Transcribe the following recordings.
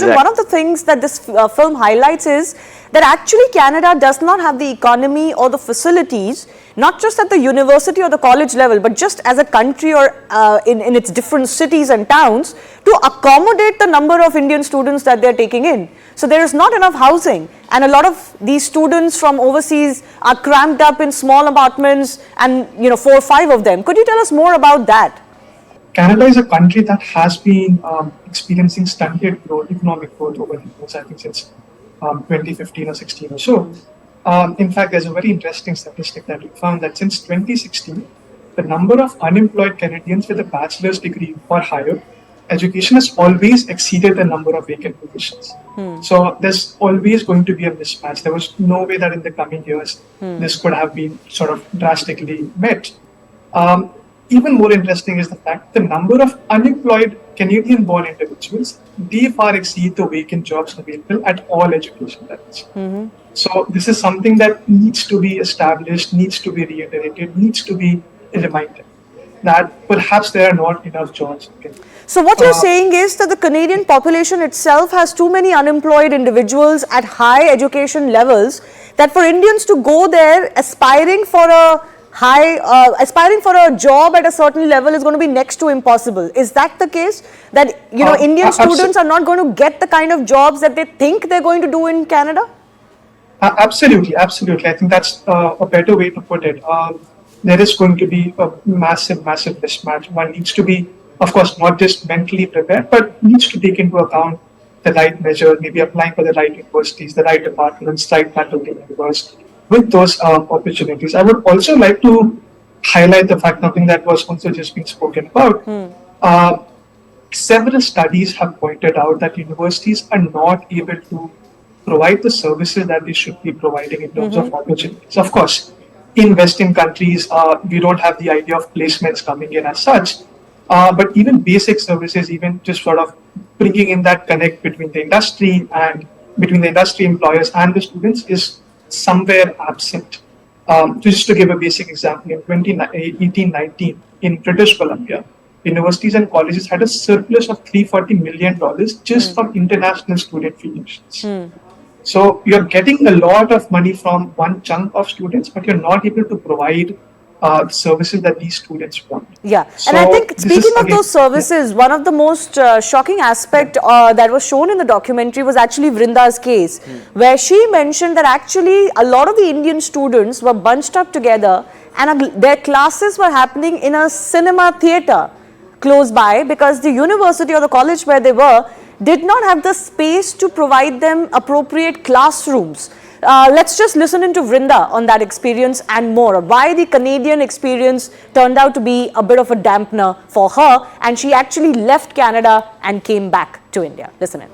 One of the things that this film highlights is that actually Canada does not have the economy or the facilities, not just at the university or the college level, but just as a country or in its different cities and towns to accommodate the number of Indian students that they're taking in. So there is not enough housing, and a lot of these students from overseas are cramped up in small apartments, and 4 or 5 of them. Could you tell us more about that? Canada is a country that has been experiencing stunted economic growth over the years, I think since 2015 or 16 or so. In fact, there's a very interesting statistic that we found that since 2016, the number of unemployed Canadians with a bachelor's degree or higher education has always exceeded the number of vacant positions. So there's always going to be a mismatch. There was no way that in the coming years this could have been sort of drastically met. Even more interesting is the fact the number of unemployed Canadian-born individuals, they far exceed the vacant jobs available at all education levels. So this is something that needs to be established, needs to be reiterated, needs to be reminded that perhaps there are not enough jobs. So what you're saying is that the Canadian population itself has too many unemployed individuals at high education levels, that for Indians to go there aspiring for a job at a certain level is going to be next to impossible. Is that the case? That Indian students are not going to get the kind of jobs that they think they're going to do in Canada? Absolutely. I think that's a better way to put it. There is going to be a massive mismatch. One needs to be, of course, not just mentally prepared, but needs to take into account the right measure, maybe applying for the right universities, the right departments, right faculty members, with those opportunities. I would also like to highlight the fact, something that was also just being spoken about. Several studies have pointed out that universities are not able to provide the services that they should be providing in terms of opportunities. Of course, in Western countries, we don't have the idea of placements coming in as such, but even basic services, even just sort of bringing in that connect between the industry employers and the students is somewhere absent. Just to give a basic example, in 2018-19 in British Columbia, universities and colleges had a surplus of $340 million just from international student fee tuitions. So you're getting a lot of money from one chunk of students, but you're not able to provide the services that these students want. Yeah, so and I think speaking of those services, one of the most shocking aspect that was shown in the documentary was actually Vrinda's case, where she mentioned that actually a lot of the Indian students were bunched up together and their classes were happening in a cinema theatre close by, because the university or the college where they were did not have the space to provide them appropriate classrooms. Let's just listen into Vrinda on that experience and more, why the Canadian experience turned out to be a bit of a dampener for her, and she actually left Canada and came back to India. Listen in.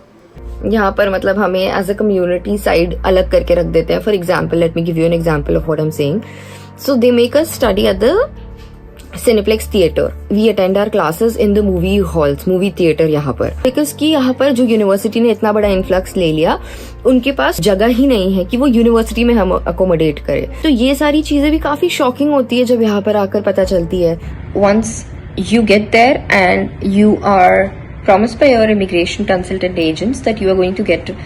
यहाँ पर मतलब हमें as a community side अलग करके रख देते हैं. For example, let me give you an example of what I am saying. So they make us study at the Cineplex theater. We attend our classes in the movie halls, movie theater यहाँ पर. Because कि यहाँ पर जो university ने इतना बड़ा influx ले लिया, उनके पास जगह ही नहीं है कि वो यूनिवर्सिटी में हम अकोमोडेट करे. तो ये सारी चीजें भी काफी शॉकिंग होती है जब यहाँ पर आकर पता चलती है. Once you get there and you are promised by your immigration consultant agents that you are going to get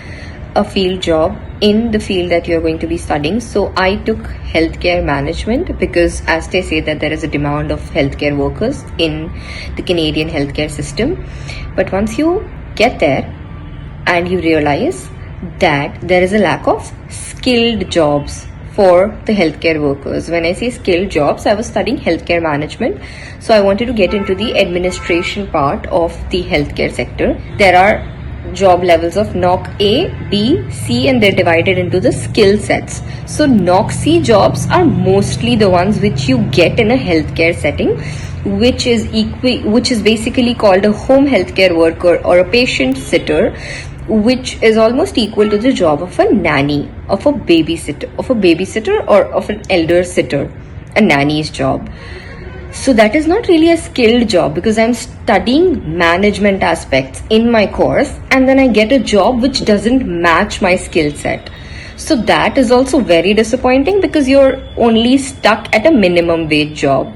a field job in the field that you are going to be studying. So I took healthcare management because, as they say, that there is a demand of healthcare workers in the Canadian healthcare system. But once you get there and you realize that there is a lack of skilled jobs for the healthcare workers. When I say skilled jobs, I was studying healthcare management. So I wanted to get into the administration part of the healthcare sector. There are job levels of NOC A, B, C, and they're divided into the skill sets. So NOC C jobs are mostly the ones which you get in a healthcare setting, which is basically called a home healthcare worker or a patient sitter, which is almost equal to the job of a nanny, of a babysitter or of an elder sitter, a nanny's job. So that is not really a skilled job because I'm studying management aspects in my course, and then I get a job which doesn't match my skill set. So that is also very disappointing because you're only stuck at a minimum wage job.